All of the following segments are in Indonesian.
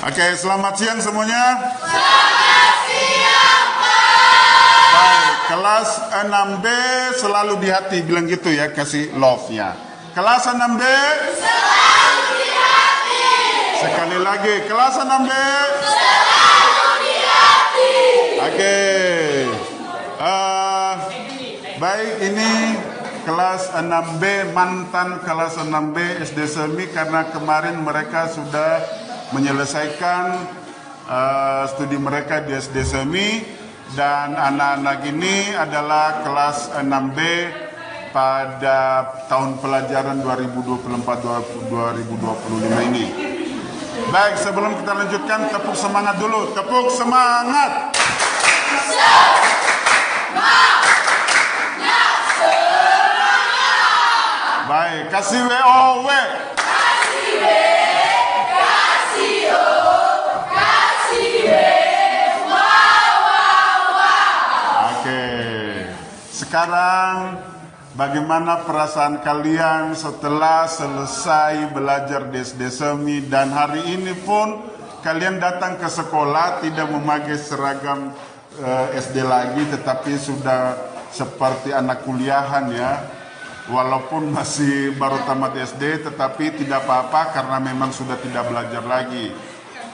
Oke, selamat siang semuanya. Selamat siang, Pak. Baik, kelas 6B selalu di hati, bilang gitu ya, kasih love-nya. Kelas 6B Selalu di hati. sekali lagi, kelas 6B Selalu di hati. Oke. Baik, ini kelas 6B, mantan kelas 6B SD Semi, karena kemarin mereka sudah menyelesaikan studi mereka di SD Semi, dan anak-anak ini adalah kelas 6B pada tahun pelajaran 2024-2025 ini. Baik, sebelum kita lanjutkan, tepuk semangat dulu. Tepuk semangat. Baik, kasih WOW. Kasih B, kasih O, kasih B. Oke, sekarang bagaimana perasaan kalian setelah selesai belajar di SD Semi, dan hari ini pun kalian datang ke sekolah tidak memakai seragam SD lagi, tetapi sudah seperti anak kuliahan ya. Walaupun masih baru tamat SD, tetapi tidak apa-apa karena memang sudah tidak belajar lagi.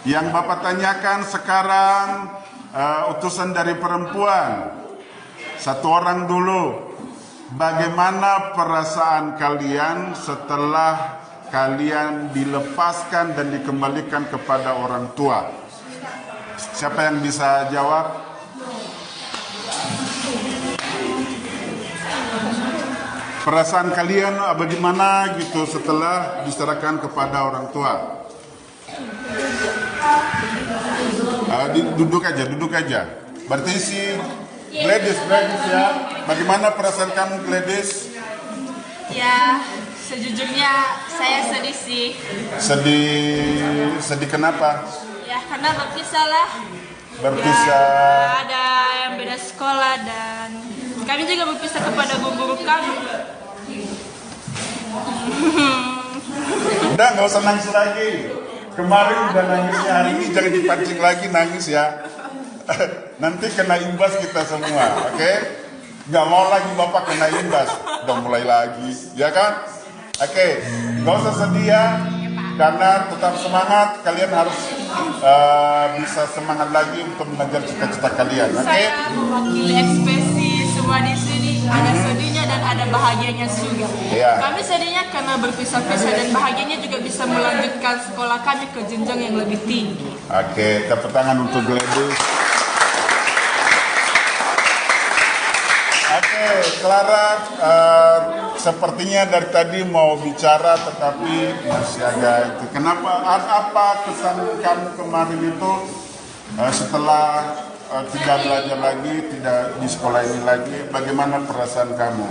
Yang Bapak tanyakan sekarang utusan dari perempuan. Satu orang dulu. Bagaimana perasaan kalian setelah kalian dilepaskan dan dikembalikan kepada orang tua? Siapa yang bisa jawab? Perasaan kalian bagaimana gitu setelah diserahkan kepada orang tua? Duduk aja. Berarti si Gladys ya. Bagaimana perasaan kamu, Gladys? Ya, sejujurnya saya sedih sih. Sedih kenapa? Ya, karena berpisah lah. Berpisah. Ya, ada yang beda sekolah dan kami juga berpisah kepada guru-guru kami. Udah, nggak usah nangis lagi. Kemarin udah nangisnya, hari ini jangan dipancing lagi nangis ya. Nanti kena imbas kita semua, oke? Nggak mau lagi Bapak kena imbas. Udah mulai lagi, ya kan? Oke, nggak usah sedih ya. Karena tetap semangat, kalian harus bisa semangat lagi untuk mengejar cita-cita kalian, oke? Saya mewakili ekspresi semua di sini. Ada sedihnya dan ada bahagianya juga. Iya. Kami sedihnya karena berpisah-pisah dan bahagianya juga bisa melanjutkan sekolah kami ke jenjang yang lebih tinggi. Oke, tepuk tangan untuk Gladys. Oke, Clara, sepertinya dari tadi mau bicara tetapi masih agak itu. Kenapa? Apa kesan kamu kemarin itu setelah tidak belajar lagi, tidak di sekolah ini lagi? Bagaimana perasaan kamu?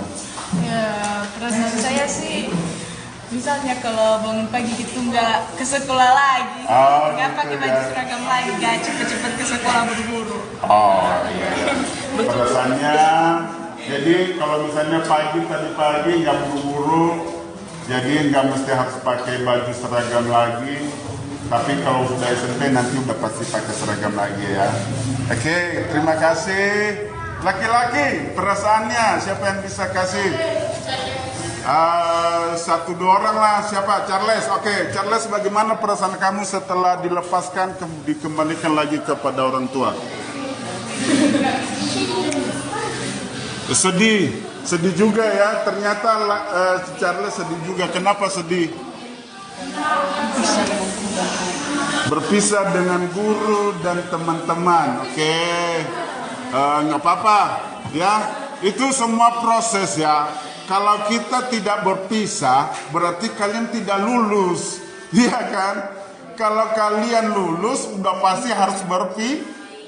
Ya, perasaan saya sih, misalnya kalau bangun pagi gitu nggak ke sekolah lagi, nggak gitu pakai ya. baju seragam lagi, nggak cepet-cepet ke sekolah buru-buru. Oh iya. Perasaannya, jadi kalau misalnya tadi pagi nggak buru-buru, jadi nggak mesti harus pakai baju seragam lagi. Tapi kalau sudah SMP nanti udah pasti pakai seragam lagi ya. Oke, terima kasih. Laki-laki, perasaannya siapa yang bisa kasih? Satu dua orang lah, siapa? Charles. Oke, Charles, bagaimana perasaan kamu setelah dilepaskan dikembalikan lagi kepada orang tua? Sedih juga ya. Ternyata Charles sedih juga. Kenapa sedih? Berpisah dengan guru dan teman-teman. Oke, nggak apa-apa ya. Itu semua proses ya. Kalau kita tidak berpisah, berarti kalian tidak lulus, ya kan? Kalau kalian lulus, udah pasti harus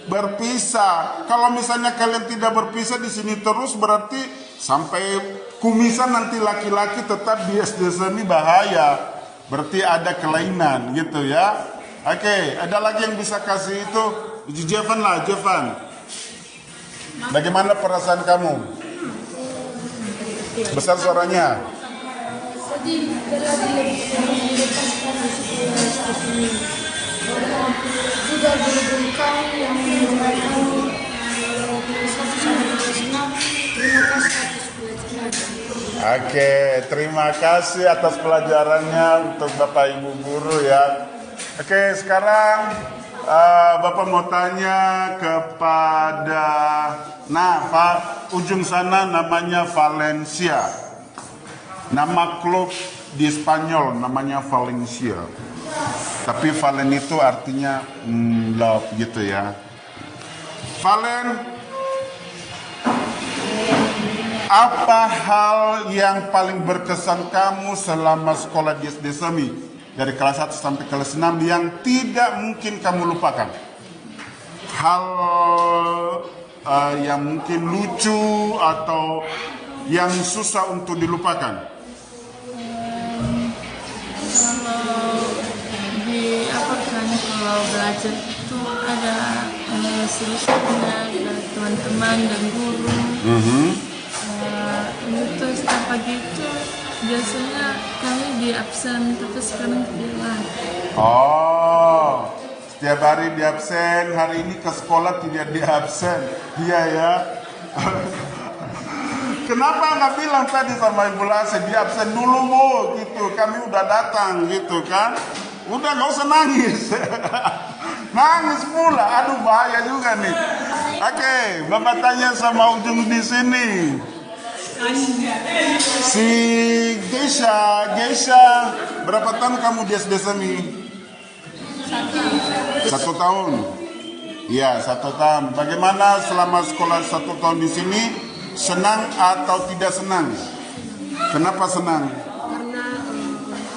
berpisah. Kalau misalnya kalian tidak berpisah di sini terus, berarti sampai kumisan nanti laki-laki tetap di SD Semi bahaya. Berarti ada kelainan gitu ya. Oke, ada lagi yang bisa kasih itu? Jevan lah, Jevan. Bagaimana perasaan kamu? Besar suaranya. Sedih, Oke, terima kasih atas pelajarannya untuk Bapak Ibu guru ya. Oke, sekarang Bapak mau tanya kepada, Pak, ujung sana namanya Valencia. Nama klub di Spanyol namanya Valencia. Tapi Valen itu artinya love gitu ya. Valen, apa hal yang paling berkesan kamu selama sekolah di SD Semi dari kelas 1 sampai kelas 6 yang tidak mungkin kamu lupakan? Hal yang mungkin lucu atau yang susah untuk dilupakan? Kalau belajar itu ada seru-serunya, ada teman-teman dan guru. Itu setiap pagi itu biasanya kami di absen, tapi sekarang tidak. Oh, setiap hari di absen, hari ini ke sekolah tidak di absen. Iya ya. Kenapa nggak bilang tadi sama Ibu Lase di absen dulu Bu, gitu. Kami udah datang gitu kan. Udah gak usah nangis. Nangis pula, aduh bahaya juga nih. Oke, Bapak tanya sama ujung di sini. Si Geisha, berapa tahun kamu di SD Semi? 1 tahun. Iya, 1 tahun. Bagaimana selama sekolah 1 tahun di sini? Senang atau tidak senang? Kenapa senang? Karena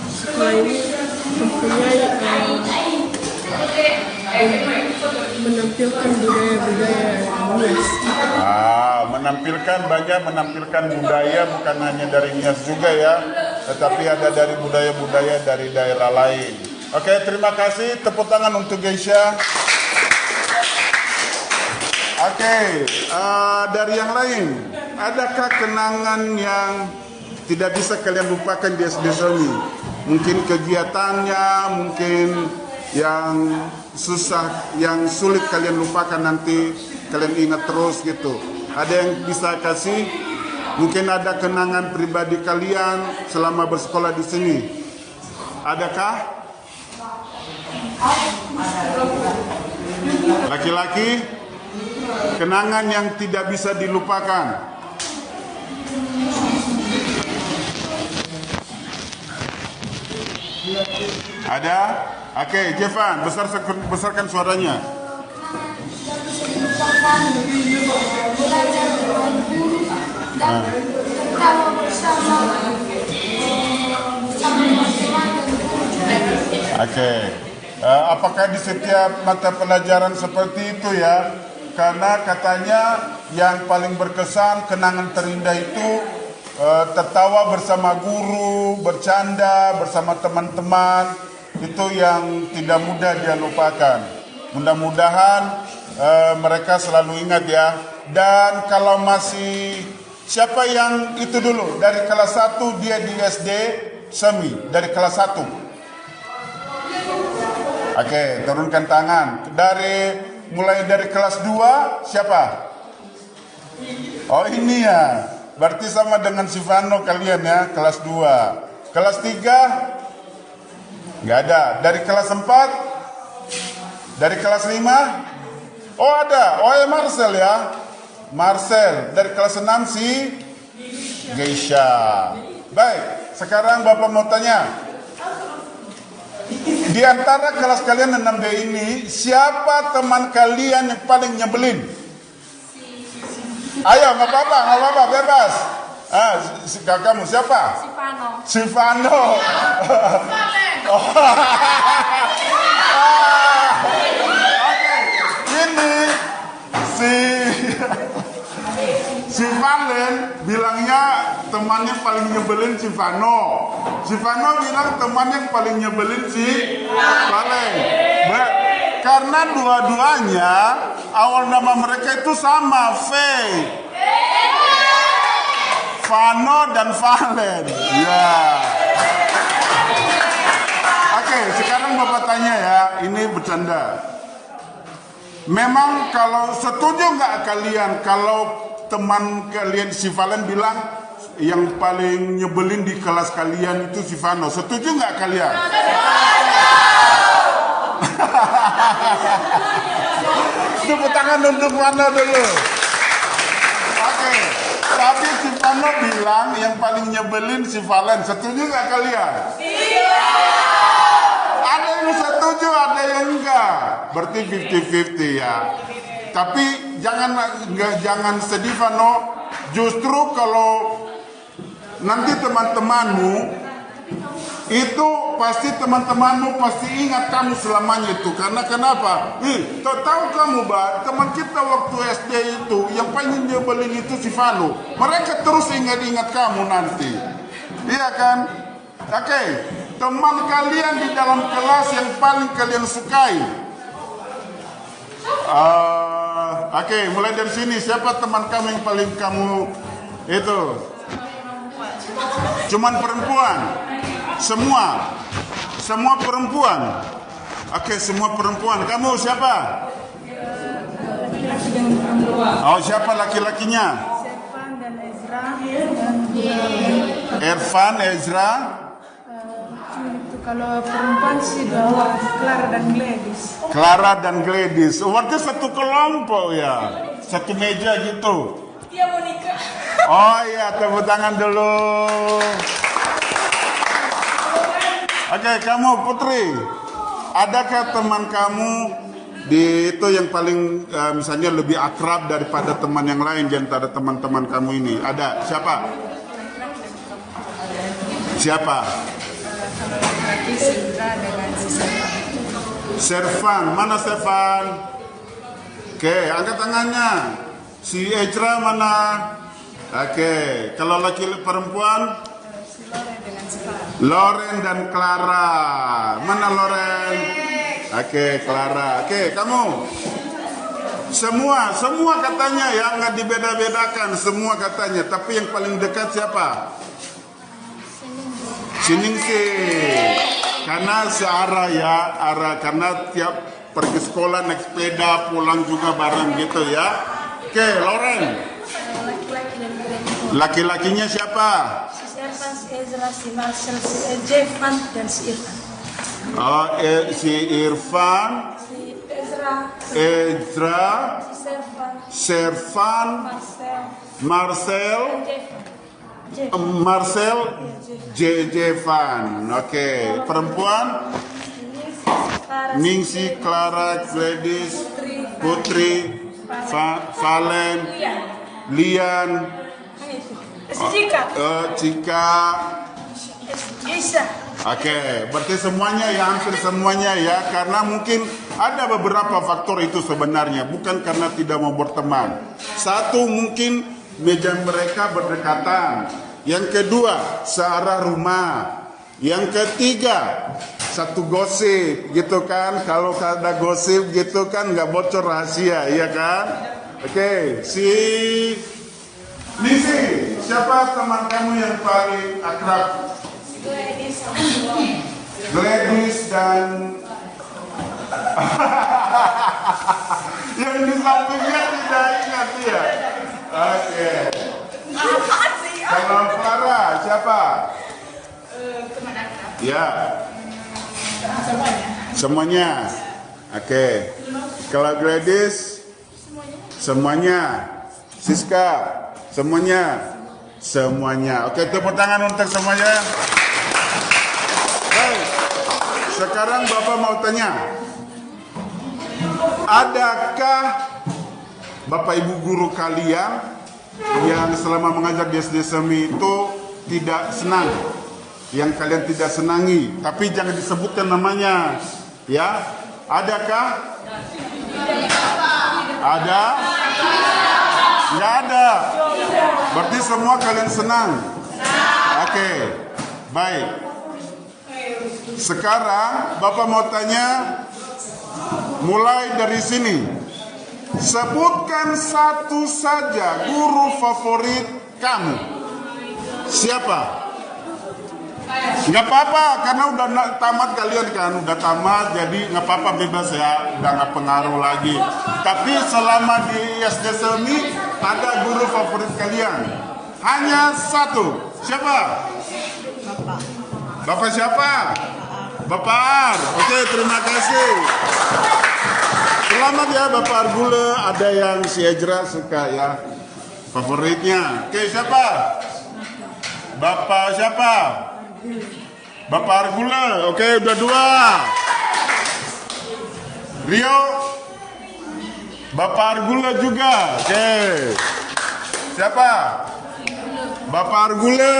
sekolah ini mempunyai menampilkan budaya-budaya Nias. Menampilkan budaya bukan hanya dari Nias juga ya, tetapi ada dari budaya-budaya dari daerah lain. Oke, terima kasih. Tepuk tangan untuk Geisha. Oke, dari yang lain, adakah kenangan yang tidak bisa kalian lupakan di SD Semi? Mungkin kegiatannya, mungkin yang susah, yang sulit kalian lupakan nanti kalian ingat terus gitu. Ada yang bisa kasih? Mungkin ada kenangan pribadi kalian selama bersekolah di sini. Adakah? Laki-laki, kenangan yang tidak bisa dilupakan. Ada? Oke, Jevan, besarkan suaranya. Oke. Apakah di setiap mata pelajaran seperti itu ya? Karena katanya yang paling berkesan, kenangan terindah itu tertawa bersama guru, bercanda bersama teman-teman. Itu yang tidak mudah dia lupakan. Mudah-mudahan mereka selalu ingat ya. Dan kalau masih, siapa yang itu dulu dari kelas 1 dia di SD Semi, dari kelas 1. Oke, turunkan tangan. Mulai dari kelas 2 siapa? Oh ini ya, berarti sama dengan Sivano kalian ya, kelas 2. Kelas 3 nggak ada. Dari kelas 4? Dari kelas 5? Oh ada, oh ya Marcel ya. Marcel, dari kelas 6 si Geisha. Baik, sekarang Bapak mau tanya. Di antara kelas kalian 6B ini, siapa teman kalian yang paling nyebelin? Ayo, nggak apa-apa, bebas. Kakakmu siapa? Sivano. Ini si Valen bilangnya temannya paling nyebelin si Vano. Si Vano bilang temannya paling nyebelin si Valen. Karena dua-duanya awal nama mereka itu sama, V. Vano dan Valen. Ya. Oke, sekarang Bapak tanya ya, ini bercanda. Memang kalau setuju nggak kalian kalau teman kalian si Valen bilang yang paling nyebelin di kelas kalian itu si Vano. Setuju nggak kalian? Tepuk tangan untuk Vano dulu. Oke. Tapi si Vano bilang yang paling nyebelin si Valen. Setuju nggak kalian? Iya. Ada yang setuju, ada yang enggak. Berarti 50-50 ya. Tapi jangan sedih Vano. Justru kalau nanti teman-temanmu itu pasti teman-temanmu pasti ingat kamu selamanya itu. Karena kenapa? Tahu kamu teman kita waktu SD itu yang paling nyebelin itu si Vano. Mereka terus ingat-ingat kamu nanti. Iya kan? Oke. Teman kalian di dalam kelas yang paling kalian sukai. Oke, mulai dari sini. Siapa teman kamu yang paling kamu itu? Cuman perempuan. Semua perempuan. Oke, semua perempuan. Kamu siapa? Oh, siapa laki-lakinya? Irfan dan Ezra. Irfan, Ezra. Kalau perempuan sih dua, Clara dan Gladys. Clara dan Gladys. Berarti satu kelompok ya. Satu meja gitu. Iya, Monica. Oh iya, tepuk tangan dulu. Oke, kamu Putri. Adakah teman kamu di itu yang paling misalnya lebih akrab daripada teman yang lain di antara teman-teman kamu ini? Ada siapa? Siapa? Servan, mana Servan? Oke, angkat tangannya. Si Ezra mana? Oke, kalau laki-laki perempuan? Loren dan Clara. Mana Loren? Oke, Clara. Oke, kamu? Semua katanya ya, nggak dibeda-bedakan. Semua katanya. Tapi yang paling dekat siapa? Siningsi. Karena searah ya, karena tiap pergi sekolah naik sepeda, pulang juga bareng gitu ya. Oke, Loren. Laki-lakinya siapa? Si Servan, si Ezra, si Marcel, si Jevan, dan si Irfan. Oh, si Irfan, Si Ezra, Ezra, si Servan, Marcel, Marcel, Jevan. Oke, perempuan? Ningsi, Clara, Gladys, Putri, Valen, Lian, Cika. Isa. Oke, berarti semuanya ya, hampir semuanya ya. Karena mungkin ada beberapa faktor itu sebenarnya. Bukan karena tidak mau berteman. Satu, mungkin meja mereka berdekatan. Yang kedua, searah rumah. Yang ketiga, satu gosip gitu kan. Kalau ada gosip gitu kan nggak bocor rahasia, iya kan? Oke, Nisi, siapa teman kamu yang paling akrab? Gladys dan yang di sampingnya tidak ingat ya. Oke. Kalau Clara siapa? Teman akrab. Ya. Semuanya. Oke. Kalau Gladys? Semuanya. Siska? Semuanya. Oke, tepuk tangan untuk semuanya. Baik. Sekarang Bapak mau tanya. Adakah Bapak Ibu guru kalian yang selama mengajar di SD Semi itu tidak senang? Yang kalian tidak senangi, tapi jangan disebutkan namanya. Ya, adakah? Ada? Nggak ada. Berarti semua kalian senang. Oke, baik. Sekarang Bapak mau tanya, mulai dari sini. Sebutkan satu saja guru favorit kamu. Siapa? Nggak apa-apa, karena udah tamat kalian kan, udah tamat, jadi nggak apa-apa, bebas ya, udah nggak pengaruh lagi. Tapi selama di SD Semi ada guru favorit kalian? Hanya satu. Siapa? Bapak siapa? Bapak Ar. Oke, terima kasih. Selamat ya Bapak Argule. Ada yang si Ejra suka ya. Favoritnya. Oke, siapa? Bapak siapa? Bapak Argule. Oke, udah 2. Rio. Bapak Argule juga. Oke. Siapa? Bapak Argule.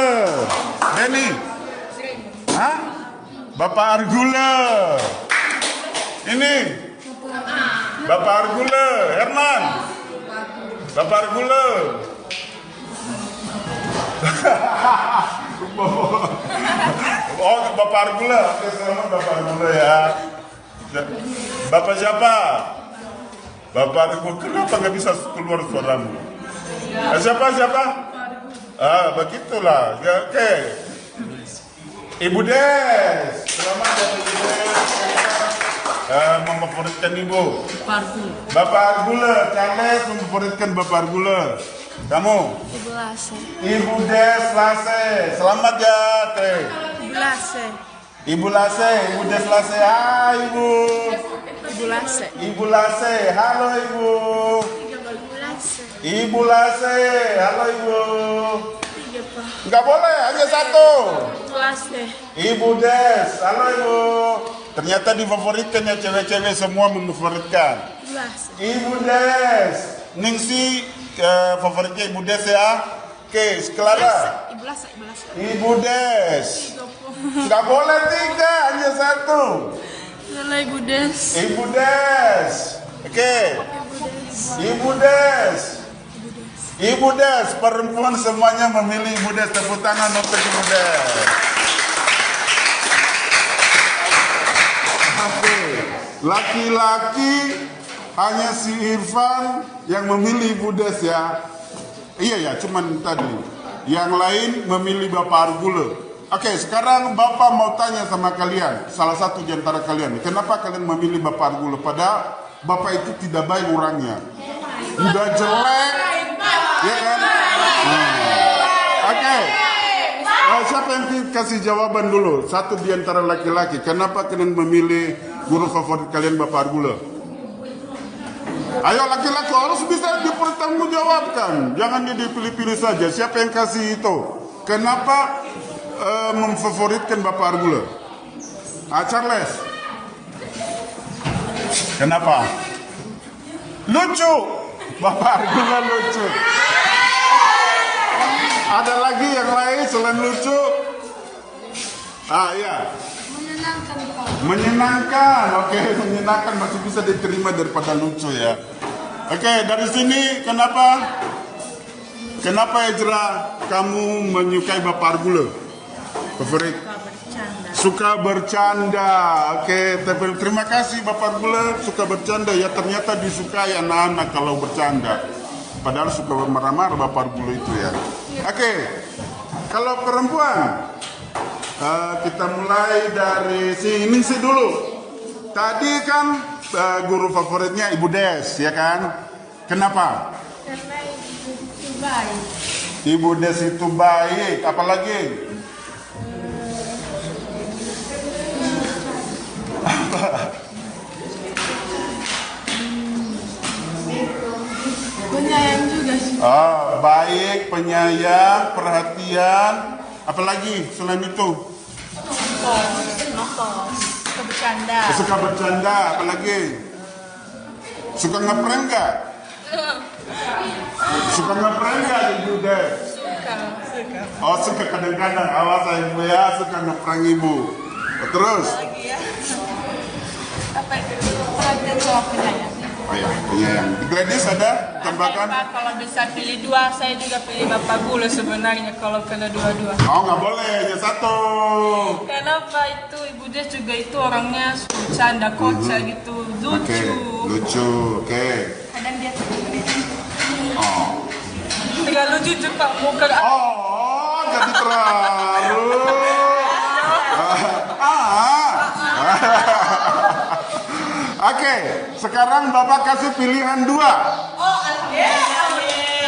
Benny. Hah? Bapak Argule. Ini. Bapak Argule. Herman. Bapak Argule. Oh, Bapak Argule. Oke, selamat Bapak Argule ya. Bapak siapa? Bapak Argule. Kenapa nggak bisa keluar suaramu? Siapa? Begitulah. Ya, oke. Ibu Des. Selamat ya Ibu Des. Memfavoritkan Ibu. Bapak Argule. Charles memfavoritkan Bapak Argule. Kamu? Ibu Lase. Ibu Des Lase. Selamat ya, Teh. Ibu Lase. Ibu Lase, Ibu Des Lase. Hai Ibu. Ibu Lase. Ibu Lase. Halo Ibu. Ibu Lase. Ibu Lase. Halo Ibu. 3 Pak. Enggak boleh, hanya 1. Ibu Lase. Ibu Des. Halo Ibu. Ternyata difavoritkan ya, cewek-cewek semua memfavoritkan. Ibu Lase. Ibu Des. Ningsi favoritnya Ibu Des ya. Oke, Clara. Ibu Lase. Ibu Lase. Ibu Des. Enggak boleh 3, hanya 1. Lala Ibu Des. Ibu Des. Oke. Ibu Des. Ibu Des. Perempuan semuanya memilih Ibu Des. Tepuk tangan untuk Ibu Des. Oke. Laki-laki hanya si Irfan yang memilih Ibu Des ya. Iya ya, cuman tadi. Yang lain memilih Bapak Argule. Oke, sekarang Bapak mau tanya sama kalian, salah satu di antara kalian, kenapa kalian memilih Bapak Argule? Padahal Bapak itu tidak baik orangnya, udah jelek, ya kan? Oke, siapa yang kasih jawaban dulu? Satu di antara laki-laki, kenapa kalian memilih guru favorit kalian Bapak Argule? Ayo laki-laki harus bisa dipertanggungjawabkan, jangan dipilih-pilih saja. Siapa yang kasih itu? Kenapa memfavoritkan Bapak Argule? Charles. Kenapa? Lucu. Bapak Argule lucu. Ada lagi yang lain selain lucu? Iya. Menyenangkan Pak. Menyenangkan. Oke, menyenangkan masih bisa diterima daripada lucu ya. Oke, dari sini kenapa? Kenapa Ejra kamu menyukai Bapak Argule? Favorit? Suka bercanda. Oke, terima kasih Bapak Argule, suka bercanda ya. Ternyata disukai anak-anak kalau bercanda. Padahal suka marah-marah Bapak Argule itu ya. Oke, kalau perempuan kita mulai dari si Ningsi dulu. Tadi kan guru favoritnya Ibu Des ya kan? Kenapa? Karena Ibu itu baik. Ibu Des itu baik, apalagi? Penyayang juga sih. Baik, penyayang, perhatian, apalagi selain itu? Nokos. Suka bercanda. Suka bercanda, apalagi? Suka ngeprank nggak? Suka ngeprank nggak Ibu Des? Suka. Oh, suka kadang-kadang, awas Ibu ya, suka ngeprank Ibu. Terus? Lagi ya. Apa itu? Perhatian sama penyayang. Oh ya, penyayang. Gladys ada tambahkan? Pak, kalau bisa pilih 2, saya juga pilih Bapak Argule sebenarnya kalau kena 2-2. Oh, nggak boleh, hanya 1. Kenapa itu Ibu Des juga itu orangnya bercanda kocak gitu, lucu. Oke, lucu, oke. Kadang dia tuh Oh. Tidak lucu juga muka. Oh, jadi terlalu. Oke, sekarang Bapak kasih pilihan 2.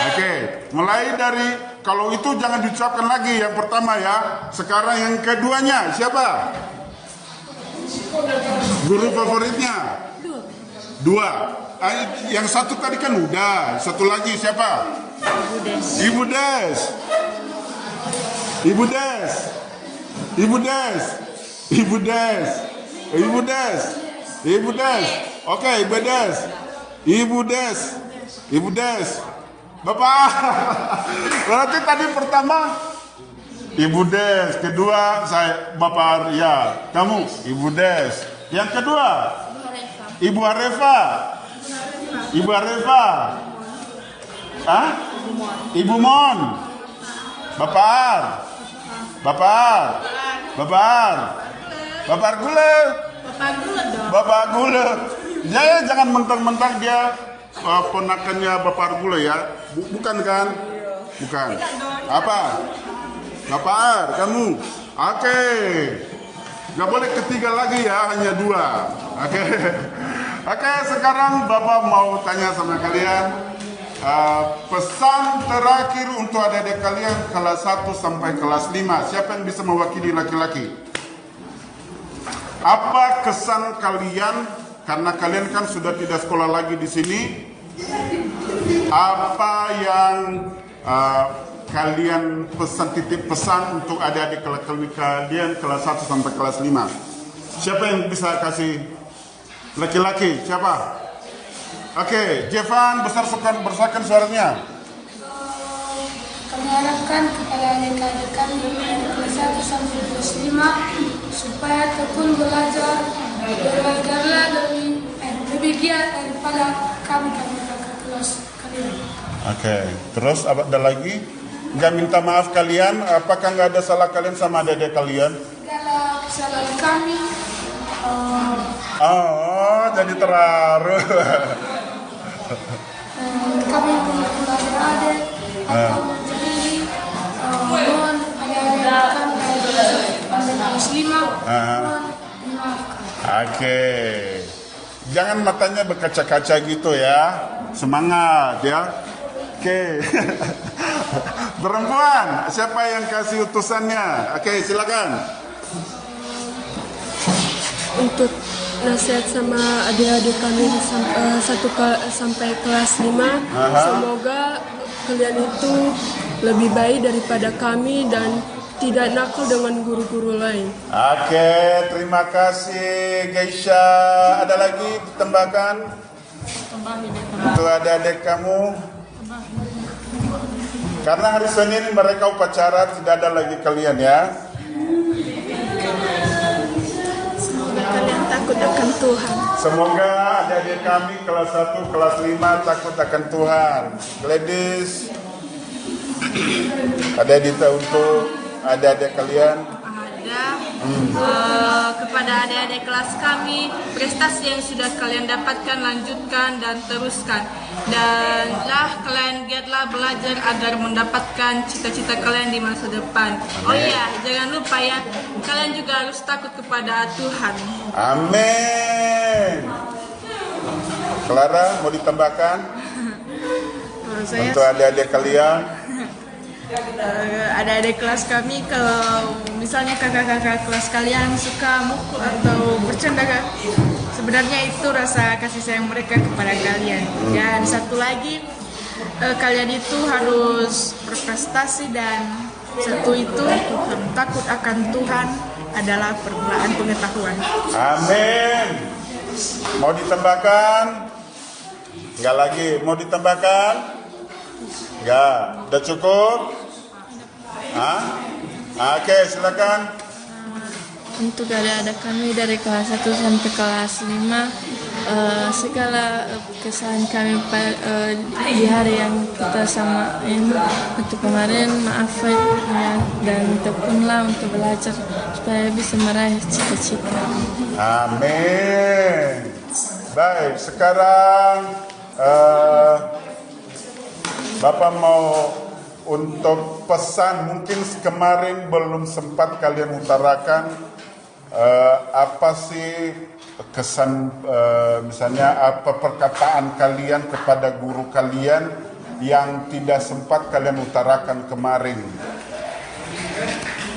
Oke, mulai dari kalau itu jangan diucapkan lagi yang pertama ya. Sekarang yang keduanya siapa? Guru favoritnya? Dua. Yang satu tadi kan udah. Satu lagi siapa? Ibu Des. Ibu Des. Ibu Des. Ibu Des. Ibu Des. Ibu Des. Oke, Ibu Des. Ibu Des. Ibu Des. Bapak. Berarti tadi pertama Ibu Des, kedua saya Bapak Arya. Kamu Ibu Des. Yang kedua Ibu Arefa. Ibu Arefa. Hah? Ibu Mon. Bapak Ar. Bapak Ar. Bapak Ar. Bapak Gule. Bapak Gule. Ya, jangan mentang-mentang dia ponakannya Bapak Gule ya. Bukan kan? Bukan. Apa? Bapak Ar, kamu. Oke. Gak boleh ketiga lagi ya, hanya dua. Oke. Oke, sekarang Bapak mau tanya sama kalian. Pesan terakhir untuk adik-adik kalian kelas 1 sampai kelas 5. Siapa yang bisa mewakili laki-laki? Apa kesan kalian karena kalian kan sudah tidak sekolah lagi di sini? Apa yang kalian titip pesan untuk adik-adik kalian kelas 1 sampai kelas 5? Siapa yang bisa kasih? Laki-laki, siapa? Oke, Jevan, besarkan suaranya. Kami harapkan kepada adik-adik kami dari kelas 1 sampai kelas 5 supaya tekun belajar lebih giat daripada kami kakak kelas kalian. Oke, terus ada lagi? Nggak minta maaf kalian? Apakah nggak ada salah kalian sama adik-adik kalian? Segala kesalahan kami. Jadi terharu. Kami punya adik atau sendiri mohon adik-adik kami kelas 5 mohon dimaafkan. Oke. Jangan matanya berkaca-kaca gitu ya. Semangat ya. Oke. Perempuan, siapa yang kasih utusannya? Oke, silakan. Untuk nasihat sama adik-adik kami sampai kelas 5. Semoga kalian itu lebih baik daripada kami dan tidak nakal dengan guru-guru lain. Oke, terima kasih Geisha. Ada lagi tambahkan? Untuk adik-adik kamu. Karena hari Senin mereka upacara, tidak ada lagi kalian ya. Semoga kalian takut akan Tuhan. Semoga adik-adik kami kelas 1, kelas 5 takut akan Tuhan. Ladies, ada dita untuk adik-adik kalian? Kepada adik-adik kelas kami, prestasi yang sudah kalian dapatkan lanjutkan dan teruskan, dan kalian giatlah belajar agar mendapatkan cita-cita kalian di masa depan. Oh iya, jangan lupa ya, kalian juga harus takut kepada Tuhan. Amin. Clara, mau ditambahkan untuk adik-adik kalian? Adik-adik kelas kami, kalau misalnya kakak-kakak kelas kalian suka mukul atau bercanda, sebenarnya itu rasa kasih sayang mereka kepada kalian. Dan satu lagi, kalian itu harus berprestasi, dan satu itu takut akan Tuhan adalah permulaan pengetahuan. Amin. Mau ditambahkan? Enggak lagi. Mau ditambahkan? Enggak. Udah cukup? Oke, silakan. Untuk adik-adik kami dari kelas 1 sampai kelas 5, segala kesalahan kami di hari yang kita samain untuk kemarin, maaf ya, dan tekunlah untuk belajar supaya bisa meraih cita-cita. Amin. Baik, sekarang Bapak mau untuk pesan, mungkin kemarin belum sempat kalian utarakan, apa sih kesan, misalnya apa perkataan kalian kepada guru kalian yang tidak sempat kalian utarakan kemarin?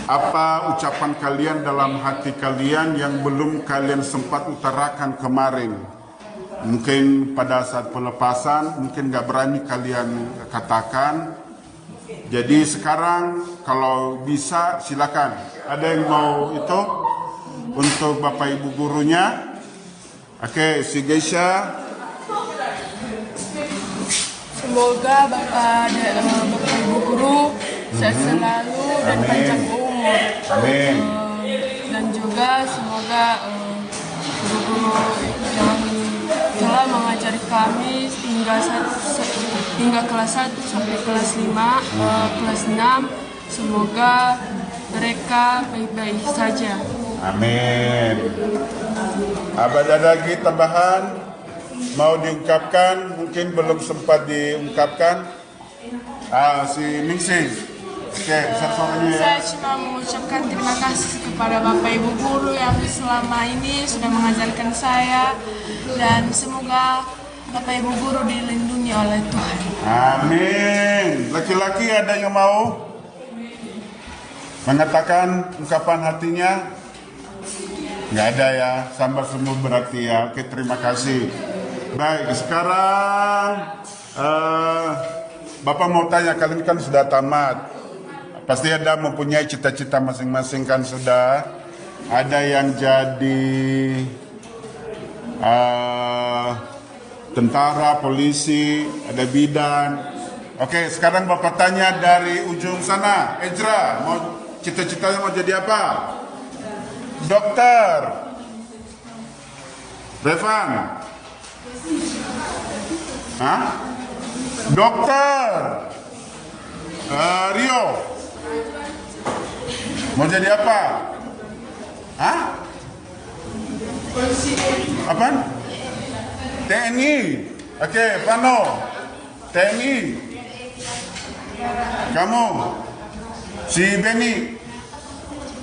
Apa ucapan kalian dalam hati kalian yang belum kalian sempat utarakan kemarin? Mungkin pada saat pelepasan, mungkin gak berani kalian katakan. Jadi sekarang kalau bisa silakan. Ada yang mau itu untuk Bapak Ibu gurunya? Oke, si Geisha. Semoga Bapak Ibu guru sehat selalu dan panjang umur. Amin. Dan juga semoga guru-guru yang telah mengajari kami hingga kelas 1 sampai kelas 5, kelas 6, semoga mereka baik-baik saja. Amin. Ada lagi tambahan mau diungkapkan, mungkin belum sempat diungkapkan. Si Ningsih. Oke, besar suaranya ya. Saya cuma mengucapkan terima kasih kepada Bapak Ibu guru yang selama ini sudah mengajarkan saya, dan semoga Bapak Ibu guru dilindungi oleh Tuhan. Amin. Laki-laki ada yang mau mengatakan ungkapan hatinya? Nggak ada ya, sambar semua berarti ya. Oke, terima kasih. Baik, sekarang Bapak mau tanya, kalian kan sudah tamat. Pasti ada mempunyai cita-cita masing-masing kan sudah. Ada yang jadi tentara, polisi, ada bidan. Oke, sekarang Bapak tanya dari ujung sana. Ezra, mau cita-citanya mau jadi apa? Dokter. Revan. Hah? Dokter. Rio. Mau jadi apa? Hah? Apaan? TNI. Oke, Pano. TNI. Kamu? Si Benny.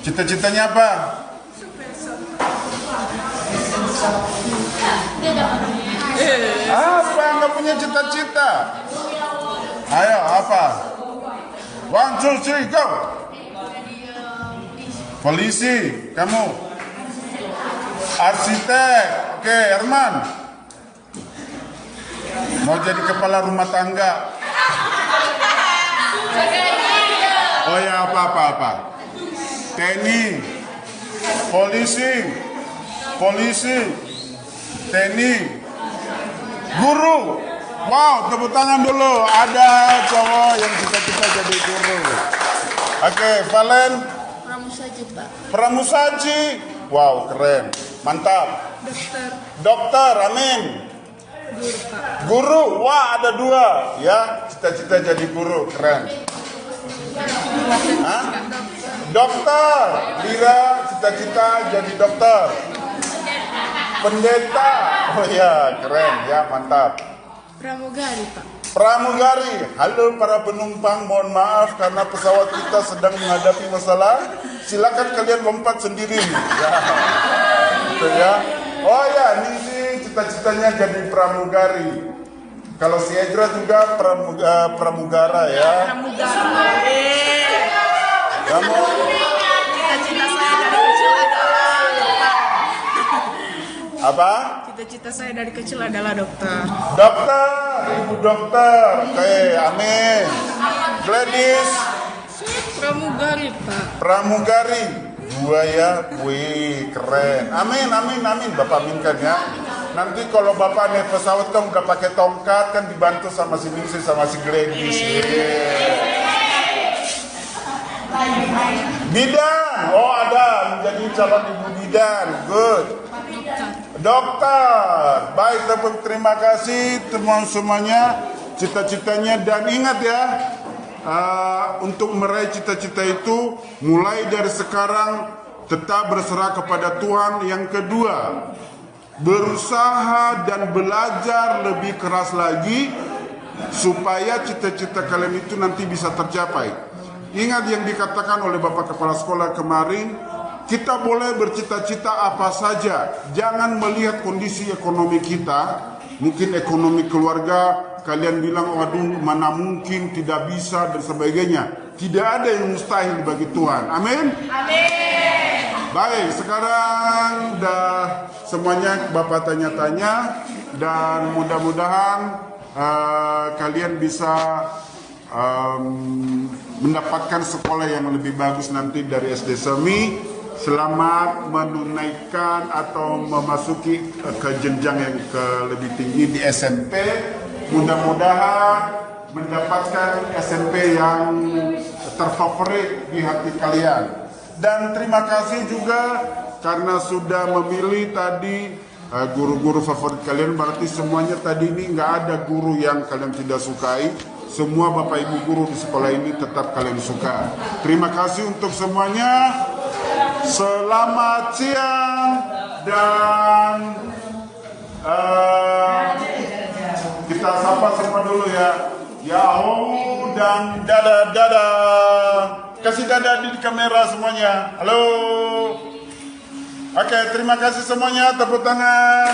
Cita-citanya apa? Apa? Nggak punya cita-cita? Ayo, apa? 1, 2, 3, go! Polisi, kamu? Arsitek, oke, Herman. Mau jadi kepala rumah tangga? Oh ya, apa? TNI, polisi, TNI, guru. Wow, tepuk tangan dulu. Ada cowok yang cita-cita jadi guru. Oke, Valen. Pramusaji, Pak. Pramusaji. Wow, keren. Mantap. Dokter, amin. Guru, wah ada 2 ya, cita-cita jadi guru, keren. Hah? Dokter, Lira cita-cita jadi dokter. Pendeta, oh ya keren ya, mantap. Pramugari, Pak. Pramugari, halo para penumpang, mohon maaf karena pesawat kita sedang menghadapi masalah. Silakan kalian lompat sendiri. Ya, gitu ya. Oh ya, ini sih cita-citanya jadi pramugari. Kalau si Ezra juga pramugara ya. Kamu? Cita-cita saya dari kecil adalah Apa? Cita-cita saya dari kecil adalah dokter. Dokter, ibu dokter. Oke, amin. Gladys? Pramugari, Pak. Pramugari. 2 ya, wih keren. Amin. Bapak aminkan ya. Nanti kalau Bapak naik pesawat kan udah pakai tongkat kan dibantu sama si Ningsih sama si Gladys. Bidan, oh ada menjadi calon ibu bidan, good. Dokter, baik, terima kasih teman semuanya cita-citanya, dan ingat ya, untuk meraih cita-cita itu mulai dari sekarang tetap berserah kepada Tuhan. Yang kedua, berusaha dan belajar lebih keras lagi supaya cita-cita kalian itu nanti bisa tercapai. Ingat yang dikatakan oleh Bapak Kepala Sekolah kemarin, kita boleh bercita-cita apa saja, jangan melihat kondisi ekonomi kita, Mungkin ekonomi keluarga kalian bilang, waduh mana mungkin, tidak bisa dan sebagainya. Tidak ada yang mustahil bagi Tuhan. Amin. Amin. Baik, sekarang dah semuanya Bapak tanya-tanya dan mudah-mudahan kalian bisa mendapatkan sekolah yang lebih bagus nanti dari SD Semi. Selamat menunaikan atau memasuki ke jenjang yang lebih tinggi di SMP. Mudah-mudahan mendapatkan SMP yang terfavorit di hati kalian. Dan terima kasih juga karena sudah memilih tadi guru-guru favorit kalian. Berarti semuanya tadi ini nggak ada guru yang kalian tidak sukai. Semua Bapak Ibu guru di sekolah ini tetap kalian suka. Terima kasih untuk semuanya. Selamat siang dan kita sapa semua dulu ya. Yahoo dan dadah. Kasih dadah di kamera semuanya. Halo. Oke, terima kasih semuanya. Tepuk tangan.